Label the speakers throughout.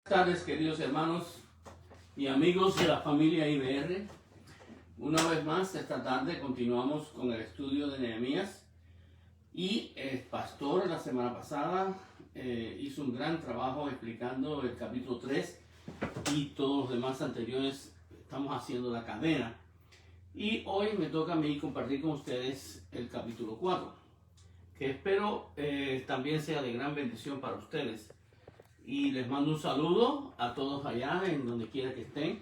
Speaker 1: Buenas tardes, queridos hermanos y amigos de la familia IBR. Una vez más, esta tarde continuamos con el estudio de Nehemías. Y el pastor la semana pasada hizo un gran trabajo explicando el capítulo 3 y todos los demás anteriores. Estamos haciendo la cadena. Y hoy me toca a mí compartir con ustedes el capítulo 4, que espero también sea de gran bendición para ustedes. Y les mando un saludo a todos allá, en donde quiera que estén,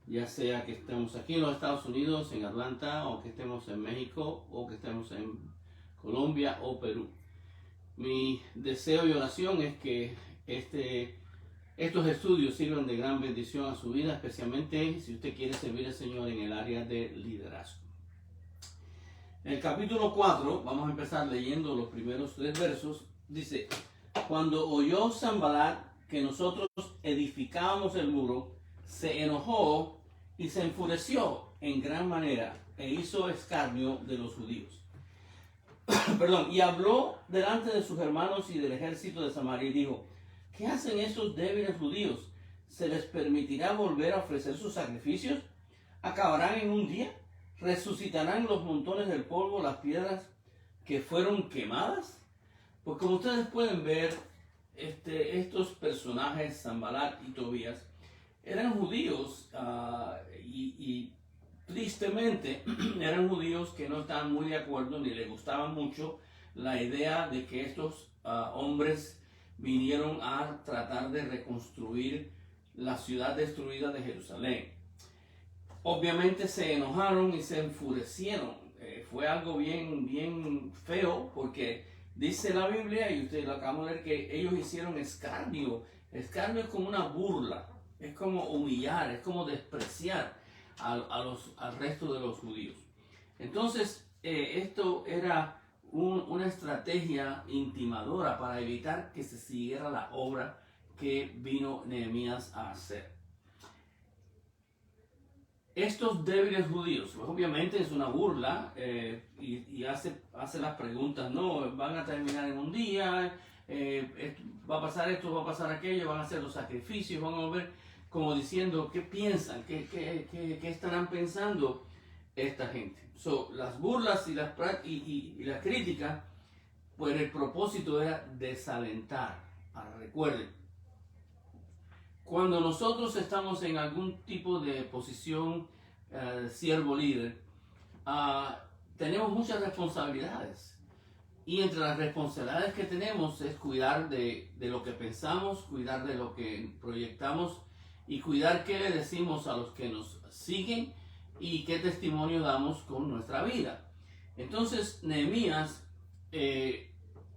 Speaker 1: ya sea que estemos aquí en los Estados Unidos, en Atlanta, o que estemos en México, o que estemos en Colombia o Perú. Mi deseo y oración es que estos estudios sirvan de gran bendición a su vida, especialmente si usted quiere servir al Señor en el área de liderazgo. En el capítulo 4, vamos a empezar leyendo los primeros 3 versos, dice: Cuando oyó Sanballat que nosotros edificábamos el muro, se enojó y se enfureció en gran manera e hizo escarnio de los judíos. Y habló delante de sus hermanos y del ejército de Samaria y dijo: ¿Qué hacen estos débiles judíos? ¿Se les permitirá volver a ofrecer sus sacrificios? ¿Acabarán en un día? ¿Resucitarán los montones del polvo, las piedras que fueron quemadas? Pues como ustedes pueden ver, estos personajes, Sanballat y Tobías, eran judíos y tristemente eran judíos que no estaban muy de acuerdo ni les gustaba mucho la idea de que estos hombres vinieron a tratar de reconstruir la ciudad destruida de Jerusalén. Obviamente se enojaron y se enfurecieron. Fue algo bien feo, porque dice la Biblia, y ustedes lo acaban de leer, que ellos hicieron escarnio. Escarnio es como una burla, es como humillar, es como despreciar al resto de los judíos. Entonces, esto era una estrategia intimadora para evitar que se siguiera la obra que vino Nehemías a hacer. Estos débiles judíos, pues obviamente es una burla, y hace las preguntas, no, van a terminar en un día, va a pasar esto, va a pasar aquello, van a hacer los sacrificios, van a volver, como diciendo, ¿qué piensan? ¿Qué estarán pensando esta gente? Las burlas y la crítica, pues el propósito era desalentar. Recuerden, cuando nosotros estamos en algún tipo de posición siervo líder, tenemos muchas responsabilidades. Y entre las responsabilidades que tenemos es cuidar de lo que pensamos, cuidar de lo que proyectamos y cuidar qué le decimos a los que nos siguen y qué testimonio damos con nuestra vida. Entonces Nehemías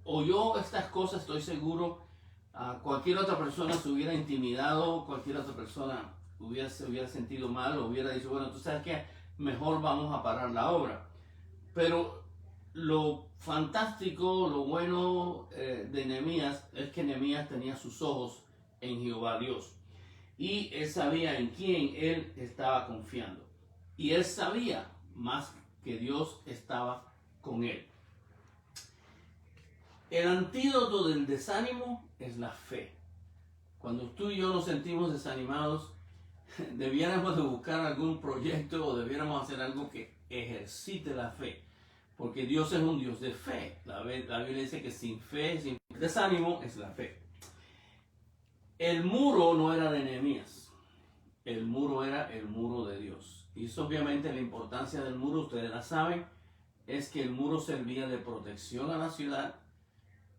Speaker 1: oyó estas cosas, estoy seguro. Cualquier otra persona se hubiera intimidado, cualquier otra persona se hubiera sentido mal, o hubiera dicho, bueno, tú sabes que mejor vamos a parar la obra. Pero lo fantástico, lo bueno de Nehemías es que Nehemías tenía sus ojos en Jehová Dios. Y él sabía en quién él estaba confiando. Y él sabía más que Dios estaba con él. El antídoto del desánimo es la fe. Cuando tú y yo nos sentimos desanimados, debiéramos de buscar algún proyecto o debiéramos hacer algo que ejercite la fe. Porque Dios es un Dios de fe. La Biblia dice que sin fe, sin desánimo, es la fe. El muro no era de Nehemías. El muro era el muro de Dios. Y eso, obviamente, la importancia del muro, ustedes la saben, es que el muro servía de protección a la ciudad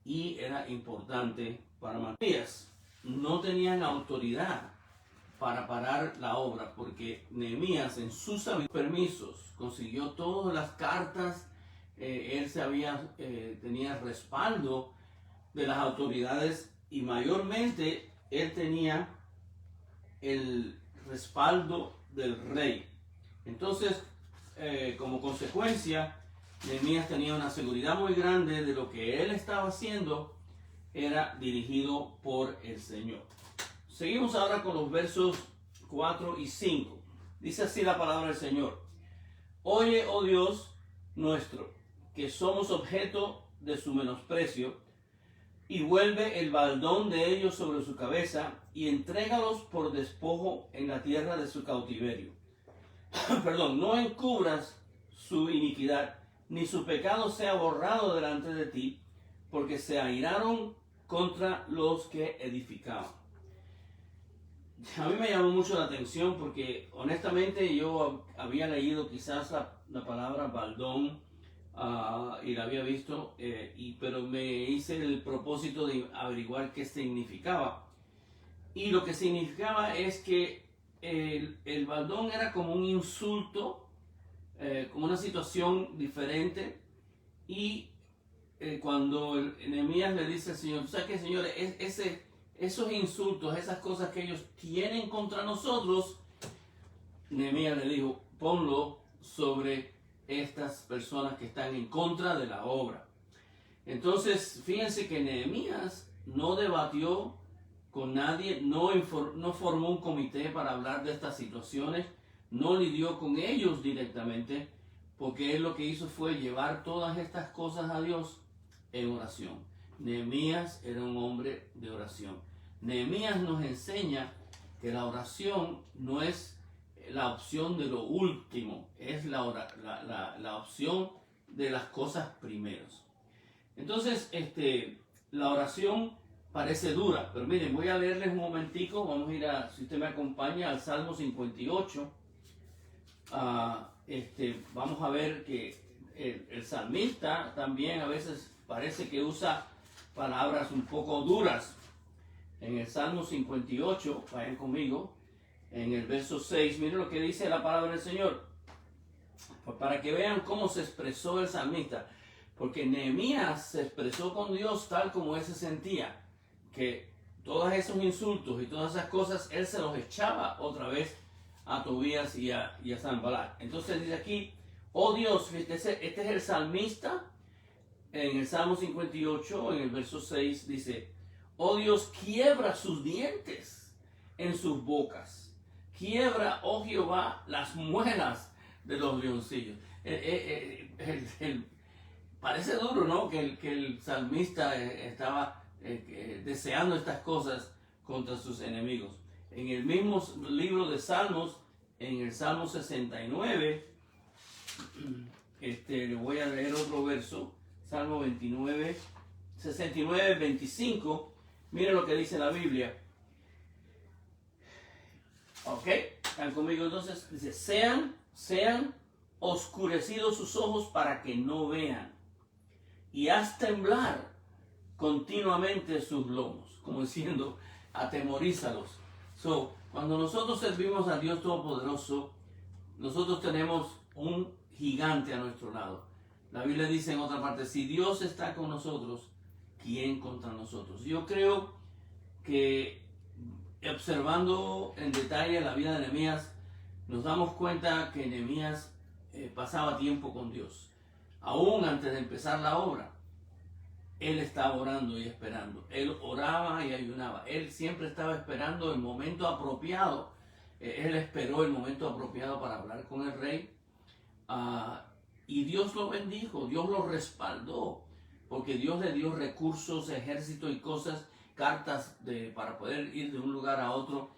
Speaker 1: y era importante para Nehemías. No tenían autoridad para parar la obra, porque Nehemías, en sus permisos, consiguió todas las cartas. Él tenía respaldo de las autoridades, y mayormente él tenía el respaldo del rey. Entonces, como consecuencia, Nehemías tenía una seguridad muy grande de lo que él estaba haciendo era dirigido por el Señor. Seguimos ahora con los versos 4 y 5. Dice así la palabra del Señor: Oye, oh Dios nuestro, que somos objeto de su menosprecio, y vuelve el baldón de ellos sobre su cabeza y entrégalos por despojo en la tierra de su cautiverio. Perdón, no encubras su iniquidad, ni su pecado sea borrado delante de ti, porque se airaron contra los que edificaban. A mí me llamó mucho la atención porque honestamente yo había leído quizás la palabra baldón y la había visto, pero me hice el propósito de averiguar qué significaba. Y lo que significaba es que el baldón era como un insulto, como una situación diferente. Y cuando Nehemías le dice al Señor, ¿sabes qué, Señor? Esos insultos, esas cosas que ellos tienen contra nosotros, Nehemías le dijo, ponlo sobre estas personas que están en contra de la obra. Entonces, fíjense que Nehemías no debatió con nadie, no formó un comité para hablar de estas situaciones, no lidió con ellos directamente, porque él lo que hizo fue llevar todas estas cosas a Dios en oración. Nehemías era un hombre de oración. Nehemías nos enseña que la oración no es la opción de lo último, es la opción de las cosas primeros. Entonces, la oración parece dura, pero miren, voy a leerles un momentico, vamos a ir si usted me acompaña, al Salmo 58. Vamos a ver que el salmista también a veces parece que usa palabras un poco duras. En el Salmo 58, vayan conmigo, en el verso 6, miren lo que dice la palabra del Señor, para que vean cómo se expresó el salmista, porque Nehemías se expresó con Dios tal como él se sentía, que todos esos insultos y todas esas cosas, él se los echaba otra vez a Tobías y a Sanballat. Entonces dice aquí, oh Dios, este es el salmista, en el Salmo 58, en el verso 6, dice, oh Dios, quiebra sus dientes en sus bocas, quiebra, oh Jehová, las muelas de los leoncillos. Parece duro, ¿no? Que el salmista estaba deseando estas cosas contra sus enemigos. En el mismo libro de Salmos, en el Salmo 69, le voy a leer otro verso, Salmo 29, 69, 25, miren lo que dice la Biblia. Ok, están conmigo entonces, dice, sean oscurecidos sus ojos para que no vean, y haz temblar continuamente sus lomos, como diciendo, atemorízalos. Cuando nosotros servimos a Dios Todopoderoso, nosotros tenemos un gigante a nuestro lado. La Biblia dice en otra parte, si Dios está con nosotros, ¿quién contra nosotros? Yo creo que observando en detalle la vida de Nehemías, nos damos cuenta que Nehemías pasaba tiempo con Dios. Aún antes de empezar la obra, él estaba orando y esperando. Él oraba y ayunaba. Él siempre estaba esperando el momento apropiado. Él esperó el momento apropiado para hablar con el rey. Y Dios lo bendijo, Dios lo respaldó, porque Dios le dio recursos, ejército y cosas, cartas para poder ir de un lugar a otro.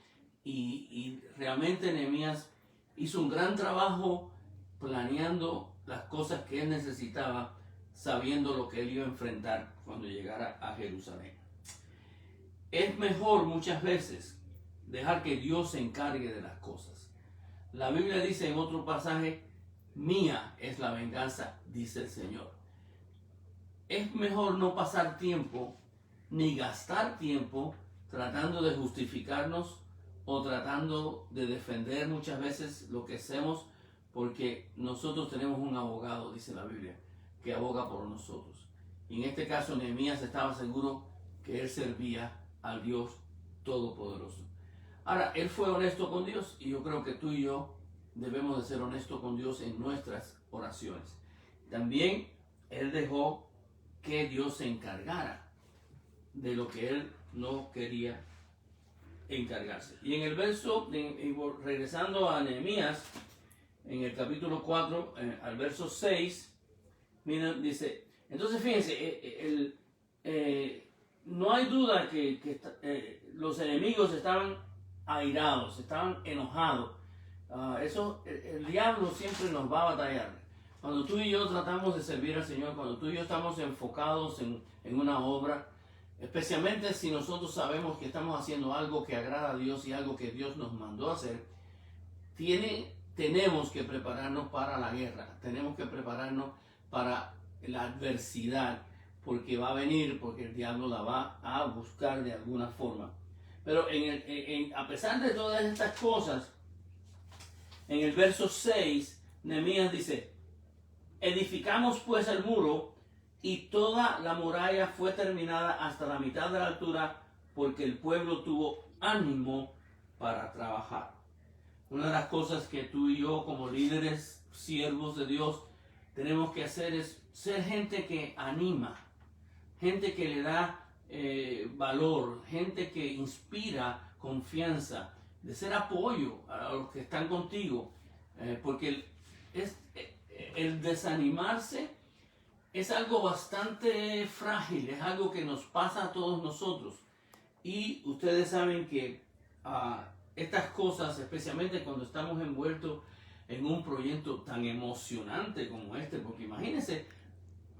Speaker 1: Y realmente Nehemías hizo un gran trabajo planeando las cosas que él necesitaba, sabiendo lo que él iba a enfrentar cuando llegara a Jerusalén. Es mejor muchas veces dejar que Dios se encargue de las cosas. La Biblia dice en otro pasaje, mía es la venganza, dice el Señor. Es mejor no pasar tiempo ni gastar tiempo tratando de justificarnos o tratando de defender muchas veces lo que hacemos, porque nosotros tenemos un abogado, dice la Biblia, que aboga por nosotros. Y en este caso Nehemías estaba seguro que él servía al Dios Todopoderoso. Ahora, él fue honesto con Dios, y yo creo que tú y yo debemos de ser honestos con Dios en nuestras oraciones. También él dejó que Dios se encargara de lo que él no quería encargarse. Y en el verso, regresando a Nehemías, en el capítulo 4, al verso 6, miren, dice, entonces fíjense, no hay duda que los enemigos estaban airados, estaban enojados. El diablo siempre nos va a batallar. Cuando tú y yo tratamos de servir al Señor, cuando tú y yo estamos enfocados en una obra, especialmente si nosotros sabemos que estamos haciendo algo que agrada a Dios y algo que Dios nos mandó a hacer, tenemos que prepararnos para la guerra, tenemos que prepararnos para la adversidad, porque va a venir, porque el diablo la va a buscar de alguna forma. Pero a pesar de todas estas cosas, en el verso 6, Nehemías dice: edificamos pues el muro, y toda la muralla fue terminada hasta la mitad de la altura, porque el pueblo tuvo ánimo para trabajar. Una de las cosas que tú y yo, como líderes, siervos de Dios, tenemos que hacer es ser gente que anima, gente que le da valor, gente que inspira confianza, de ser apoyo a los que están contigo, porque el desanimarse es algo bastante frágil, es algo que nos pasa a todos nosotros. Y ustedes saben que estas cosas, especialmente cuando estamos envueltos en un proyecto tan emocionante como este, porque imagínense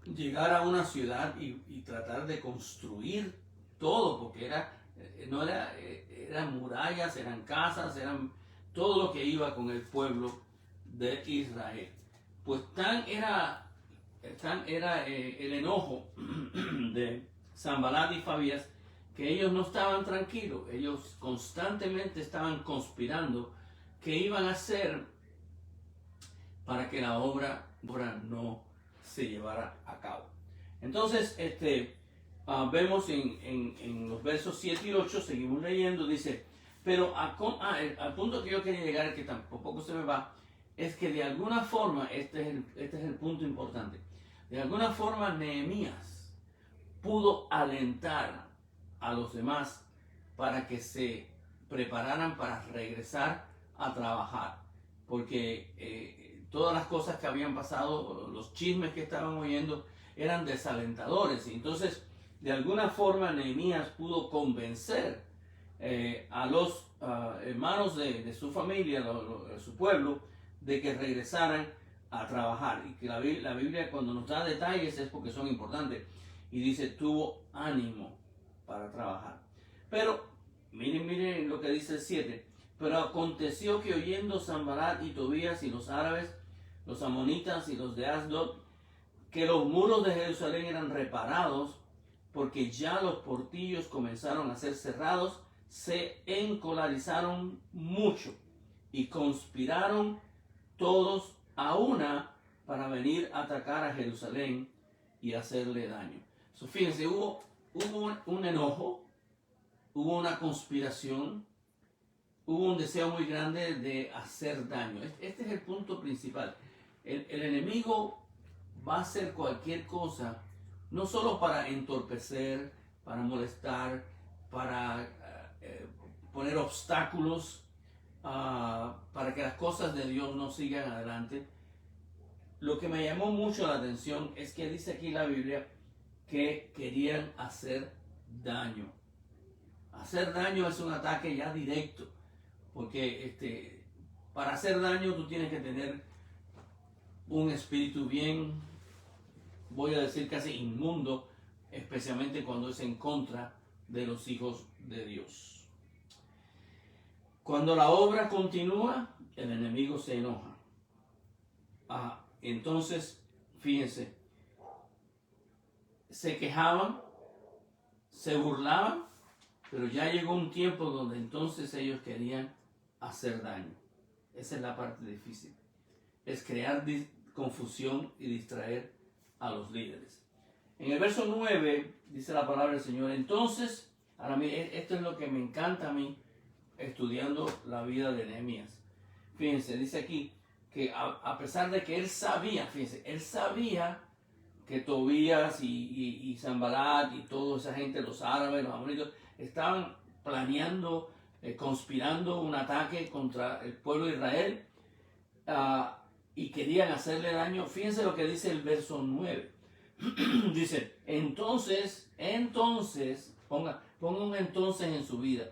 Speaker 1: llegar a una ciudad y tratar de construir todo, porque eran murallas, eran casas, eran todo lo que iba con el pueblo de Israel. Pues tan era el enojo de Sanbalat y Fabías, que ellos no estaban tranquilos, ellos constantemente estaban conspirando qué iban a hacer para que la obra no se llevara a cabo. Entonces, vemos en los versos 7 y 8, seguimos leyendo, dice: pero al punto que yo quería llegar, que tampoco se me va, es que de alguna forma, este es el punto importante, de alguna forma Nehemías pudo alentar a los demás para que se prepararan para regresar a trabajar, porque todas las cosas que habían pasado, los chismes que estaban oyendo, eran desalentadores. Y entonces, de alguna forma, Nehemías pudo convencer a los hermanos de su familia, de su pueblo, de que regresaran a trabajar. Y que la Biblia, cuando nos da detalles, es porque son importantes. Y dice: tuvo ánimo para trabajar. Pero miren lo que dice el 7. Pero aconteció que, oyendo Sanbalat y Tobías y los árabes, los amonitas y los de Asdod, que los muros de Jerusalén eran reparados, porque ya los portillos comenzaron a ser cerrados, se encolarizaron mucho y conspiraron todos a una para venir a atacar a Jerusalén y hacerle daño. Fíjense, hubo un enojo, hubo una conspiración, hubo un deseo muy grande de hacer daño. Este es el punto principal. El enemigo va a hacer cualquier cosa, no solo para entorpecer, para molestar, para poner obstáculos, para que las cosas de Dios no sigan adelante. Lo que me llamó mucho la atención es que dice aquí la Biblia que querían hacer daño. Hacer daño es un ataque ya directo, porque para hacer daño tú tienes que tener un espíritu bien, voy a decir casi inmundo, especialmente cuando es en contra de los hijos de Dios. Cuando la obra continúa, el enemigo se enoja. Entonces, fíjense, se quejaban, se burlaban, pero ya llegó un tiempo donde entonces ellos querían hacer daño. Esa es la parte difícil. Es crear confusión y distraer a los líderes. En el verso 9 dice la palabra del Señor: entonces, ahora esto es lo que me encanta a mí estudiando la vida de Nehemías. Fíjense, dice aquí que a pesar de que él sabía, fíjense, él sabía que Tobías y Sanbalat y toda esa gente, los árabes, los amonitas, estaban planeando, conspirando un ataque contra el pueblo de Israel, y querían hacerle daño. Fíjense lo que dice el verso 9. Dice: entonces Ponga un entonces en su vida.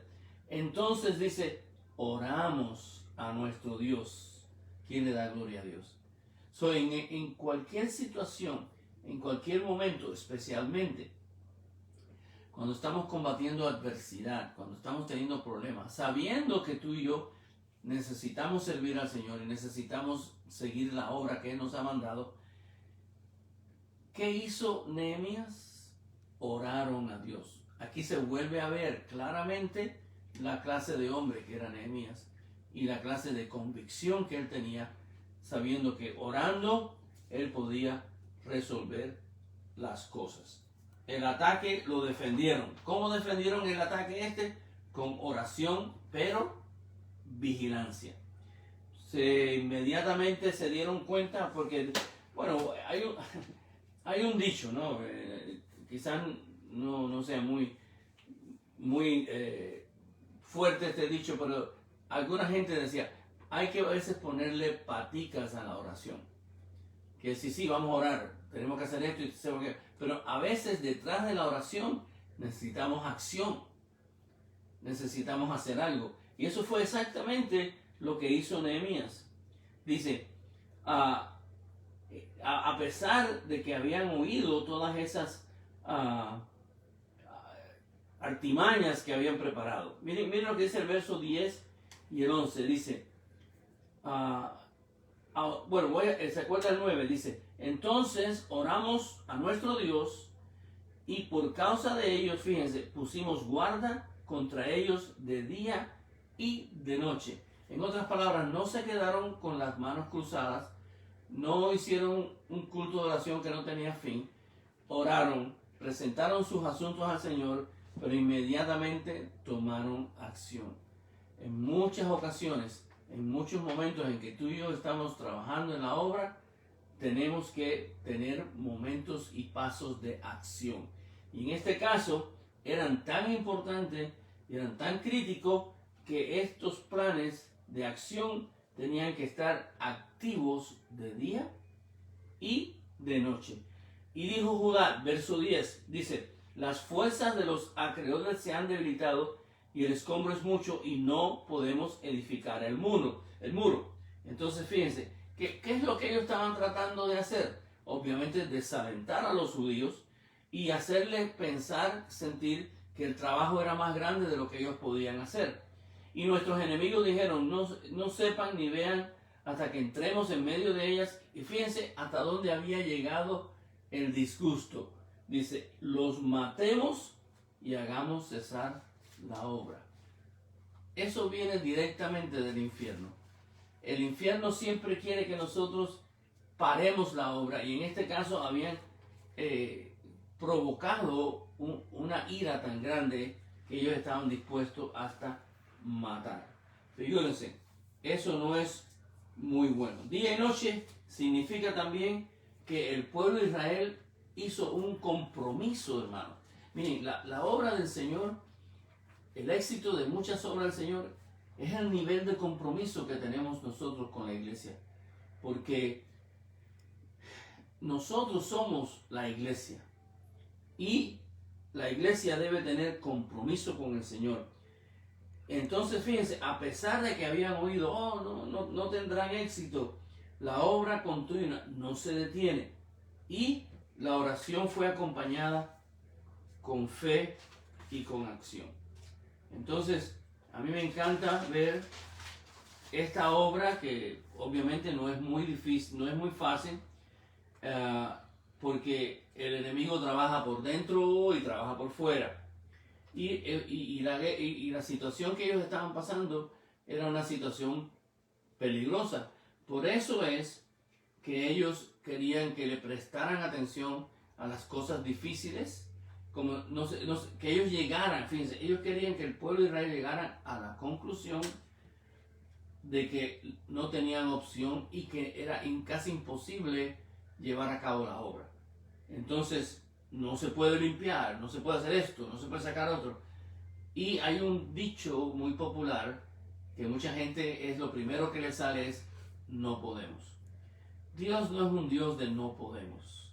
Speaker 1: Entonces dice, oramos a nuestro Dios. ¿Quién le da gloria a Dios? So, en cualquier situación, en cualquier momento, especialmente cuando estamos combatiendo adversidad, cuando estamos teniendo problemas, sabiendo que tú y yo necesitamos servir al Señor y necesitamos seguir la obra que Él nos ha mandado, ¿qué hizo Nehemías? Oraron a Dios. Aquí se vuelve a ver claramente la clase de hombre que era Nehemías y la clase de convicción que él tenía, sabiendo que orando él podía resolver las cosas. El ataque lo defendieron. ¿Cómo defendieron el ataque este? Con oración, pero vigilancia. Inmediatamente se dieron cuenta, porque, bueno, hay un dicho, ¿no? Quizás no sea muy fuerte este dicho, pero alguna gente decía, hay que a veces ponerle paticas a la oración. Que sí, vamos a orar, tenemos que hacer esto, pero a veces detrás de la oración necesitamos acción, necesitamos hacer algo. Y eso fue exactamente lo que hizo Nehemías. Dice, a pesar de que habían oído todas esas artimañas que habían preparado. Miren lo que dice el verso 10 y el 11. Dice, se acuerda el 9, dice, entonces oramos a nuestro Dios y por causa de ellos, fíjense, pusimos guarda contra ellos de día y de noche. En otras palabras, no se quedaron con las manos cruzadas, no hicieron un culto de oración que no tenía fin, oraron, presentaron sus asuntos al Señor, pero inmediatamente tomaron acción. En muchas ocasiones, en muchos momentos en que tú y yo estamos trabajando en la obra, tenemos que tener momentos y pasos de acción. Y en este caso, eran tan importantes, eran tan críticos, que estos planes de acción tenían que estar activos de día y de noche. Y dijo Judá, verso 10, dice, las fuerzas de los acreedores se han debilitado y el escombro es mucho y no podemos edificar el muro. Entonces fíjense, ¿qué es lo que ellos estaban tratando de hacer? Obviamente desalentar a los judíos y hacerles pensar, sentir que el trabajo era más grande de lo que ellos podían hacer. Y nuestros enemigos dijeron, no sepan ni vean hasta que entremos en medio de ellas. Y fíjense hasta dónde había llegado el disgusto. Dice, los matemos y hagamos cesar la obra. Eso viene directamente del infierno. El infierno siempre quiere que nosotros paremos la obra, y en este caso habían provocado una ira tan grande que ellos estaban dispuestos hasta matar. Figúrense, eso no es muy bueno. Día y noche significa también que el pueblo de Israel hizo un compromiso, hermano. Miren, la obra del Señor, el éxito de muchas obras del Señor es el nivel de compromiso que tenemos nosotros con la iglesia. Porque nosotros somos la iglesia y la iglesia debe tener compromiso con el Señor. Entonces fíjense, a pesar de que habían oído, no tendrán éxito, la obra continua, no se detiene. Y la oración fue acompañada con fe y con acción. Entonces, a mí me encanta ver esta obra, que obviamente no es muy difícil, no es muy fácil, porque el enemigo trabaja por dentro y trabaja por fuera. Y la situación que ellos estaban pasando era una situación peligrosa. Por eso es que ellos querían que le prestaran atención a las cosas difíciles, como que ellos llegaran, fíjense, ellos querían que el pueblo de Israel llegara a la conclusión de que no tenían opción y que era casi imposible llevar a cabo la obra. Entonces, no se puede limpiar, no se puede hacer esto, no se puede sacar otro. Y hay un dicho muy popular que mucha gente es lo primero que le sale es, no podemos. Dios no es un Dios de no podemos.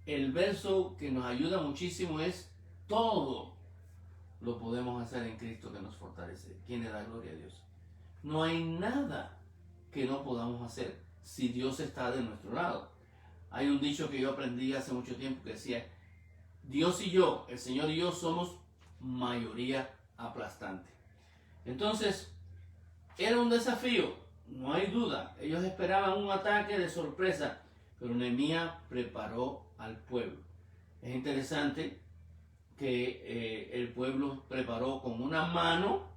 Speaker 1: el verso que nos ayuda muchísimo es: todo lo podemos hacer en Cristo que nos fortalece. ¿Quién le da gloria a Dios? No hay nada que no podamos hacer si Dios está de nuestro lado. Hay un dicho que yo aprendí hace mucho tiempo que decía: Dios y yo, el Señor y yo, somos mayoría aplastante. Entonces, era un desafío, no hay duda. Ellos esperaban un ataque de sorpresa, pero Nehemías preparó al pueblo. Es interesante que el pueblo preparó con una mano,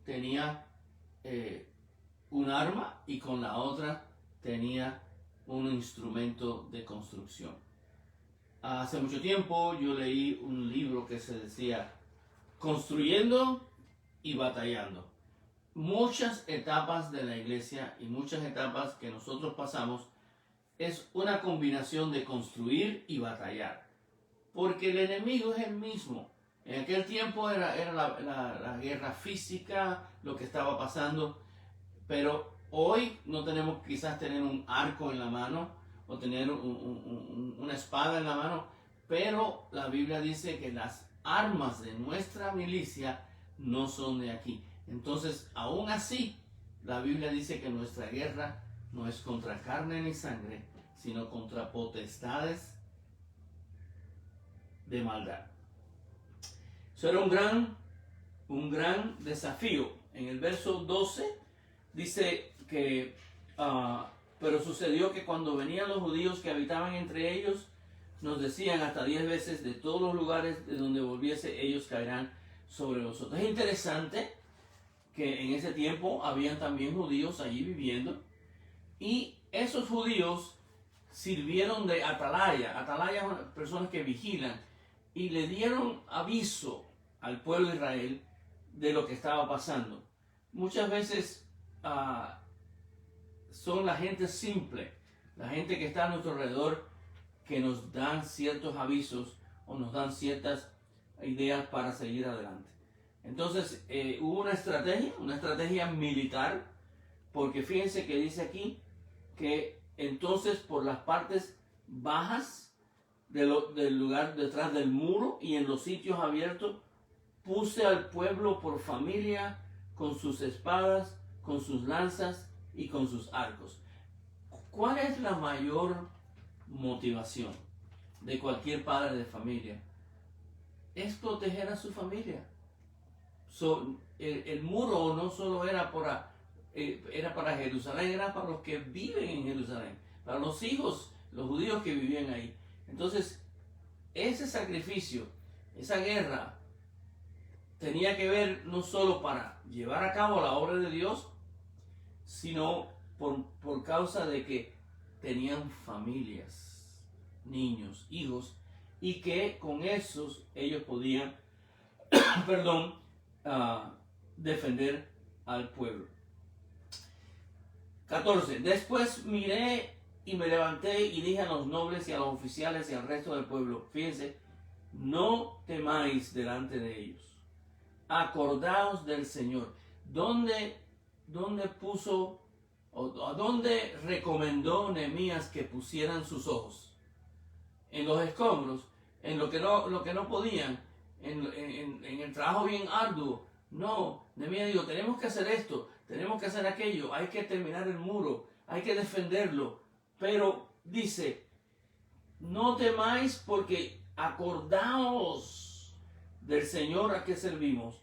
Speaker 1: tenía un arma, y con la otra tenía un instrumento de construcción. Hace mucho tiempo yo leí un libro que se decía Construyendo y Batallando. Muchas etapas de la iglesia y muchas etapas que nosotros pasamos es una combinación de construir y batallar, porque el enemigo es el mismo. En aquel tiempo era la guerra física lo que estaba pasando, pero hoy no tenemos quizás tener un arco en la mano o tener una espada en la mano, pero la Biblia dice que las armas de nuestra milicia no son de aquí. Entonces, aún así, la Biblia dice que nuestra guerra no es contra carne ni sangre, sino contra potestades de maldad. Eso era un gran desafío. En el verso 12 dice que pero sucedió que cuando venían los judíos que habitaban entre ellos, nos decían hasta 10 veces: de todos los lugares de donde volviese, ellos caerán sobre nosotros. Es interesante que en ese tiempo habían también judíos allí viviendo, y esos judíos sirvieron de atalaya. Atalaya son personas que vigilan, y le dieron aviso al pueblo de Israel de lo que estaba pasando. Muchas veces son la gente simple, la gente que está a nuestro alrededor, que nos dan ciertos avisos o nos dan ciertas ideas para seguir adelante. Entonces hubo una estrategia militar, porque fíjense que dice aquí que entonces por las partes bajas del lugar detrás del muro y en los sitios abiertos puse al pueblo por familia, con sus espadas, con sus lanzas y con sus arcos. ¿Cuál es la mayor motivación de cualquier padre de familia? Es proteger a su familia. El muro no solo era para Jerusalén, era para los que viven en Jerusalén, para los hijos, los judíos que vivían ahí. Entonces, ese sacrificio, esa guerra, tenía que ver no solo para llevar a cabo la obra de Dios, sino por causa de que tenían familias, niños, hijos, y que con esos ellos podían defender al pueblo. 14. Después miré y me levanté y dije a los nobles y a los oficiales y al resto del pueblo: fíjense, no temáis delante de ellos, acordaos del Señor. ¿Dónde puso o dónde recomendó Nehemías que pusieran sus ojos? En los escombros, en lo que no podían, en el trabajo bien arduo. No, Nehemías dijo: tenemos que hacer esto, tenemos que hacer aquello, hay que terminar el muro, hay que defenderlo. Pero dice: no temáis, porque acordaos del Señor a que servimos,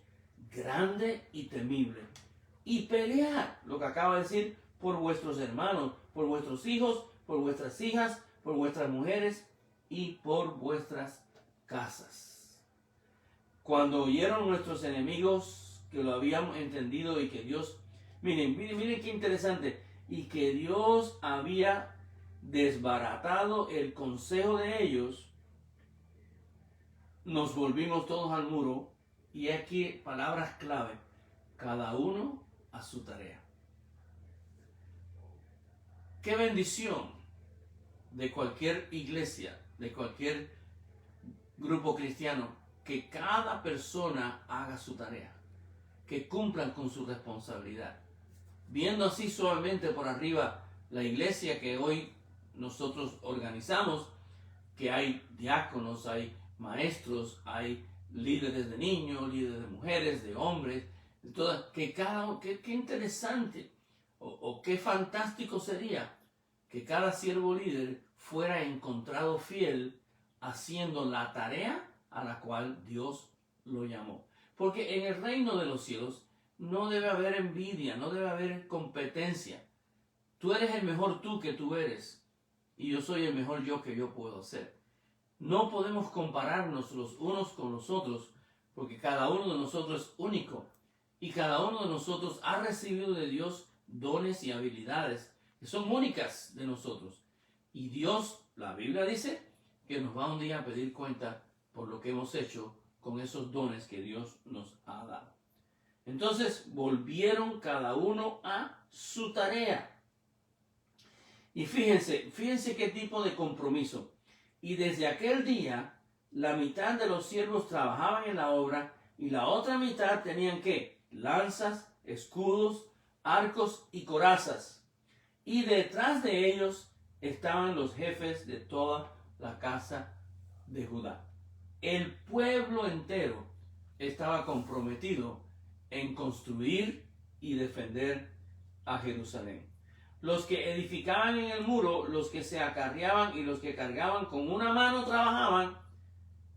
Speaker 1: grande y temible, y pelead, lo que acaba de decir, por vuestros hermanos, por vuestros hijos, por vuestras hijas, por vuestras mujeres y por vuestras casas. Cuando oyeron nuestros enemigos que lo habíamos entendido y que Dios, miren qué interesante, y que Dios había desbaratado el consejo de ellos, nos volvimos todos al muro. Y aquí palabras clave: cada uno a su tarea. Qué bendición de cualquier iglesia, de cualquier grupo cristiano, que cada persona haga su tarea, que cumplan con su responsabilidad. Viendo así suavemente por arriba la iglesia que hoy nosotros organizamos, que hay diáconos, hay maestros, hay líderes de niños, líderes de mujeres, de hombres, de todas, que qué interesante o qué fantástico sería que cada siervo líder fuera encontrado fiel haciendo la tarea a la cual Dios lo llamó. Porque en el reino de los cielos no debe haber envidia, no debe haber competencia. Tú eres el mejor tú que tú eres y yo soy el mejor yo que yo puedo ser. No podemos compararnos los unos con los otros porque cada uno de nosotros es único y cada uno de nosotros ha recibido de Dios dones y habilidades que son únicas de nosotros. Y Dios, la Biblia dice, que nos va un día a pedir cuenta por lo que hemos hecho con esos dones que Dios nos ha dado. Entonces volvieron cada uno a su tarea. Y fíjense qué tipo de compromiso. Y desde aquel día, la mitad de los siervos trabajaban en la obra y la otra mitad tenían ¿qué? Lanzas, escudos, arcos y corazas. Y detrás de ellos estaban los jefes de toda la casa de Judá. El pueblo entero estaba comprometido en construir y defender a Jerusalén. Los que edificaban en el muro, los que se acarreaban y los que cargaban con una mano trabajaban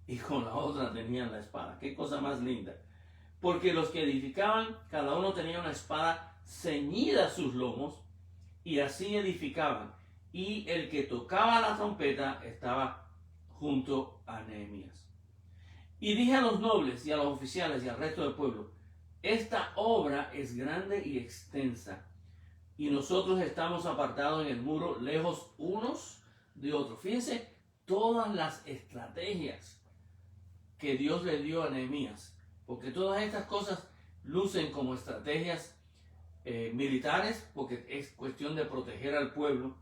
Speaker 1: y con la otra tenían la espada. Qué cosa más linda. Porque los que edificaban, cada uno tenía una espada ceñida a sus lomos y así edificaban. Y el que tocaba la trompeta estaba junto a Nehemías. Y dije a los nobles y a los oficiales y al resto del pueblo, esta obra es grande y extensa, y nosotros estamos apartados en el muro, lejos unos de otros. Fíjense todas las estrategias que Dios le dio a Nehemías, porque todas estas cosas lucen como estrategias militares, porque es cuestión de proteger al pueblo.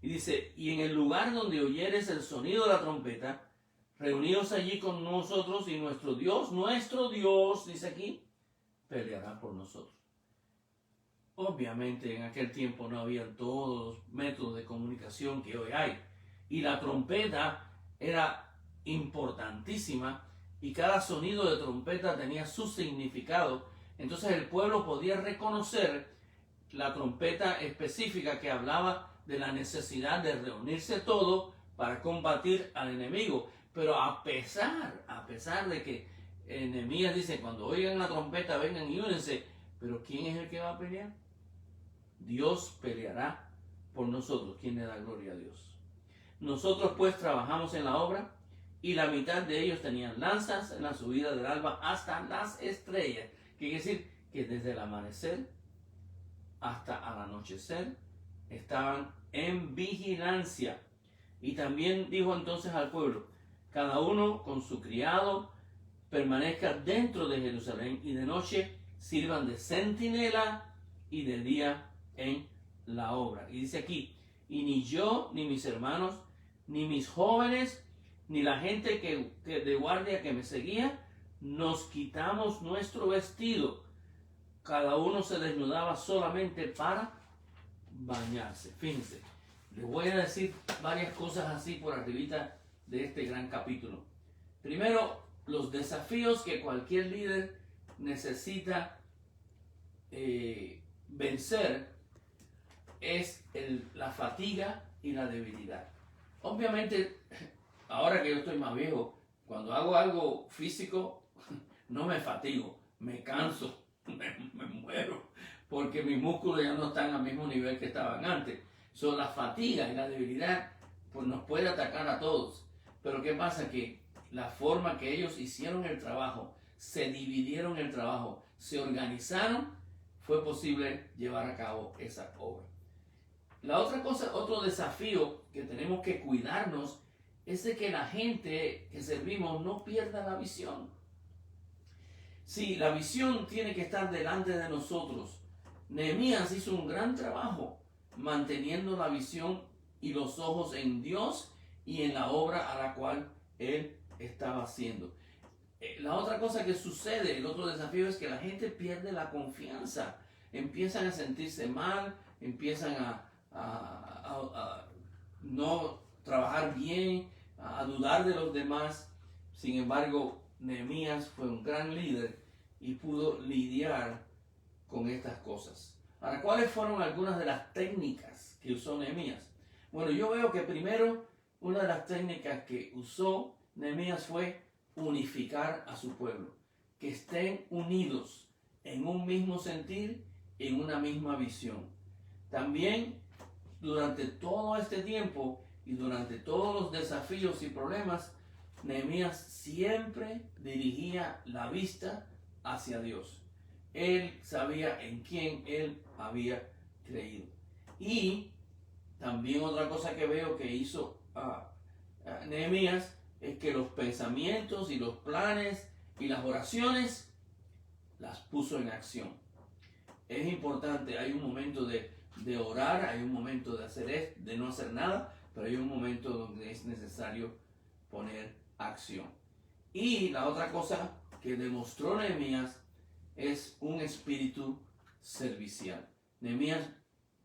Speaker 1: Y dice, y en el lugar donde oyeres el sonido de la trompeta, reunidos allí con nosotros y nuestro Dios, dice aquí, peleará por nosotros. Obviamente en aquel tiempo no había todos los métodos de comunicación que hoy hay. Y la trompeta era importantísima y cada sonido de trompeta tenía su significado. Entonces el pueblo podía reconocer la trompeta específica que hablaba de la necesidad de reunirse todo para combatir al enemigo. Pero a pesar de que Nehemías dice, cuando oigan la trompeta vengan y únense, pero ¿quién es el que va a pelear? Dios peleará por nosotros. ¿Quién le da gloria a Dios? Nosotros pues trabajamos en la obra y la mitad de ellos tenían lanzas en la subida del alba hasta las estrellas. ¿Qué quiere decir? Que desde el amanecer hasta al anochecer estaban en vigilancia. Y también dijo entonces al pueblo, cada uno con su criado permanezca dentro de Jerusalén y de noche sirvan de centinela y de día en la obra. Y dice aquí, y ni yo, ni mis hermanos, ni mis jóvenes, ni la gente que de guardia que me seguía, nos quitamos nuestro vestido. Cada uno se desnudaba solamente para bañarse. Fíjense, les voy a decir varias cosas así por arribita de este gran capítulo. Primero, los desafíos que cualquier líder necesita vencer es la fatiga y la debilidad. Obviamente, ahora que yo estoy más viejo, cuando hago algo físico, no me fatigo, me canso, me muero, porque mis músculos ya no están al mismo nivel que estaban antes. La fatiga y la debilidad pues nos puede atacar a todos. Pero ¿qué pasa? Que la forma que ellos hicieron el trabajo, se dividieron el trabajo, se organizaron, fue posible llevar a cabo esa obra. La otra cosa, otro desafío que tenemos que cuidarnos es de que la gente que servimos no pierda la visión. Sí, la visión tiene que estar delante de nosotros. Nehemías hizo un gran trabajo manteniendo la visión y los ojos en Dios y en la obra a la cual él estaba haciendo. La otra cosa que sucede, el otro desafío es que la gente pierde la confianza, empiezan a sentirse mal, empiezan a no trabajar bien,
Speaker 2: a dudar de los demás. Sin embargo, Nehemías fue un gran líder y pudo lidiar con estas cosas. Ahora, ¿cuáles fueron algunas de las técnicas que usó Nehemías? Bueno, yo veo que primero una de las técnicas que usó Nehemías fue unificar a su pueblo, que estén unidos en un mismo sentir, en una misma visión. También durante todo este tiempo y durante todos los desafíos y problemas, Nehemías siempre dirigía la vista hacia Dios. Él sabía en quién él había creído. Y también otra cosa que veo que hizo Nehemías es que los pensamientos y los planes y las oraciones las puso en acción. Es importante, hay un momento de orar, hay un momento de no hacer nada, pero hay un momento donde es necesario poner acción. Y la otra cosa que demostró Nehemías es un espíritu servicial. Nehemías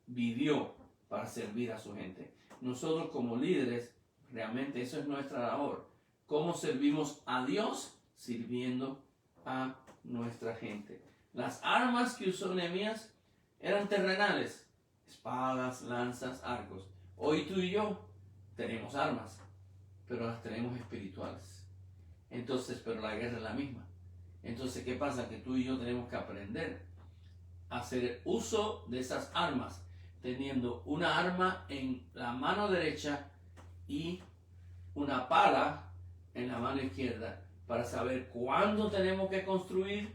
Speaker 2: vivió para servir a su gente. Nosotros como líderes, realmente eso es nuestra labor. ¿Cómo servimos a Dios? Sirviendo a nuestra gente. Las armas que usó Nehemías eran terrenales: espadas, lanzas, arcos. Hoy tú y yo tenemos armas, pero las tenemos espirituales. Entonces, pero la guerra es la misma. Entonces, ¿qué pasa? Que tú y yo tenemos que aprender a hacer uso de esas armas, teniendo una arma en la mano derecha y una pala en la mano izquierda, para saber cuándo tenemos que construir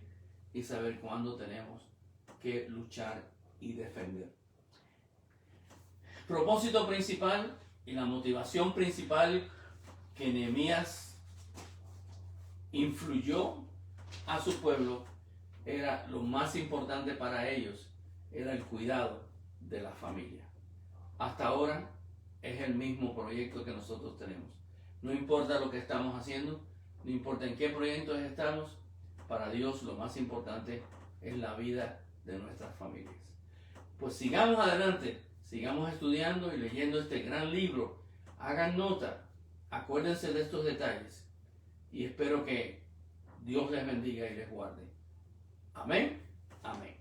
Speaker 2: y saber cuándo tenemos que luchar y defender. Propósito principal y la motivación principal que Nehemías influyó a su pueblo era lo más importante para ellos, era el cuidado de la familia. Hasta ahora es el mismo proyecto que nosotros tenemos. No importa lo que estamos haciendo, no importa en qué proyectos estamos, para Dios lo más importante es la vida de nuestras familias. Pues sigamos adelante, sigamos estudiando y leyendo este gran libro. Hagan nota, acuérdense de estos detalles y espero que Dios les bendiga y les guarde. Amén. Amén.